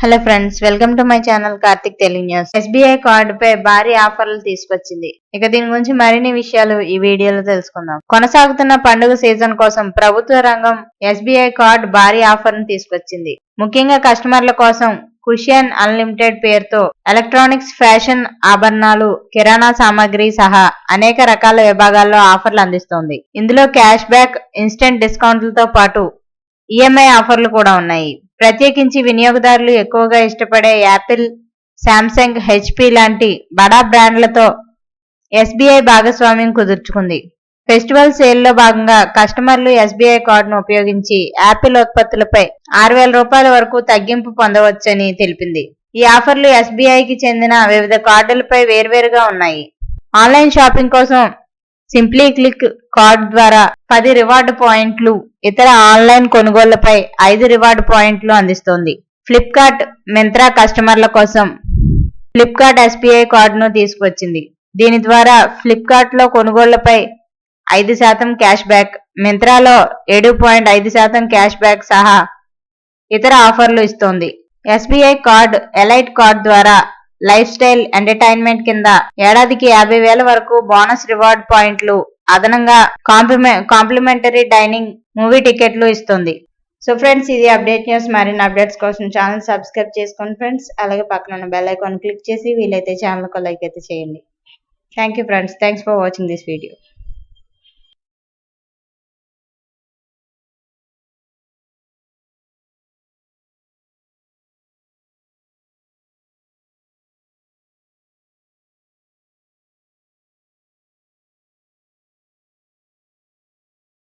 Hello friends, welcome to my channel Karthik Telugu news. SBI కార్డుపై భారీ ఆఫర్లు తీసుకొచ్చింది. ఇక దీని గురించి మరిన్ని విషయాలు ఈ వీడియోలో తెలుసుకుందాం. కొనసాగుతున్న పండుగ సీజన్ కోసం ప్రభుత్వ రంగం ఎస్బీఐ కార్డు భారీ ఆఫర్ను తీసుకొచ్చింది. ముఖ్యంగా కస్టమర్ల కోసం కుషియన్ అన్లిమిటెడ్ పేరుతో ఎలక్ట్రానిక్స్, ఫ్యాషన్, ఆభరణాలు, కిరాణా సామాగ్రి సహా అనేక రకాల విభాగాల్లో ఆఫర్లు అందిస్తోంది. ఇందులో క్యాష్ బ్యాక్, ఇన్స్టెంట్ డిస్కౌంట్లతో పాటు ఈఎంఐ ఆఫర్లు కూడా ఉన్నాయి. ప్రత్యేకించి వినియోగదారులు ఎక్కువగా ఇష్టపడే యాపిల్, శాంసంగ్, హెచ్పి లాంటి బడా బ్రాండ్లతో ఎస్బీఐ భాగస్వామ్యం కుదుర్చుకుంది. ఫెస్టివల్ సేల్లో భాగంగా కస్టమర్లు ఎస్బీఐ కార్డును ఉపయోగించి యాపిల్ ఉత్పత్తులపై 6,000 రూపాయల వరకు తగ్గింపు పొందవచ్చని తెలిపింది. ఈ ఆఫర్లు ఎస్బీఐకి చెందిన వివిధ కార్డులపై వేర్వేరుగా ఉన్నాయి. ఆన్లైన్ షాపింగ్ కోసం సింప్లీ క్లిక్ కార్డు ద్వారా 10 రివార్డు పాయింట్లు, ఇతర ఆన్లైన్ కొనుగోళ్లపై 5 రివార్డు పాయింట్లు అందిస్తోంది. ఫ్లిప్కార్ట్, మింత్రా కస్టమర్ల కోసం ఫ్లిప్కార్ట్ ఎస్బీఐ కార్డును తీసుకువచ్చింది. దీని ద్వారా ఫ్లిప్కార్ట్ లో కొనుగోళ్లపై 5% క్యాష్ బ్యాక్, మింత్రాలో 7.5% క్యాష్ బ్యాక్ సహా ఇతర ఆఫర్లు ఇస్తోంది. ఎస్బీఐ కార్డు ఎలైట్ కార్డు ద్వారా లైఫ్ స్టైల్ ఎంటర్టైన్మెంట్ కింద ఏడాదికి 50,000 వరకు బోనస్ రివార్డ్ పాయింట్లు, అదనంగా కాంప్లిమెంటరీ డైనింగ్, మూవీ టికెట్లు ఇస్తుంది. సో ఫ్రెండ్స్, ఇది అప్డేట్ న్యూస్. మరిన్ని అప్డేట్స్ కోసం ఛానల్ సబ్స్క్రైబ్ చేసుకోండి ఫ్రెండ్స్. అలాగే పక్కన ఉన్న బెల్ ఐకాన్ క్లిక్ చేసి వీలైతే ఛానల్ కు లైక్ అయితే చేయండి. Thank you friends. Thanks for watching this video.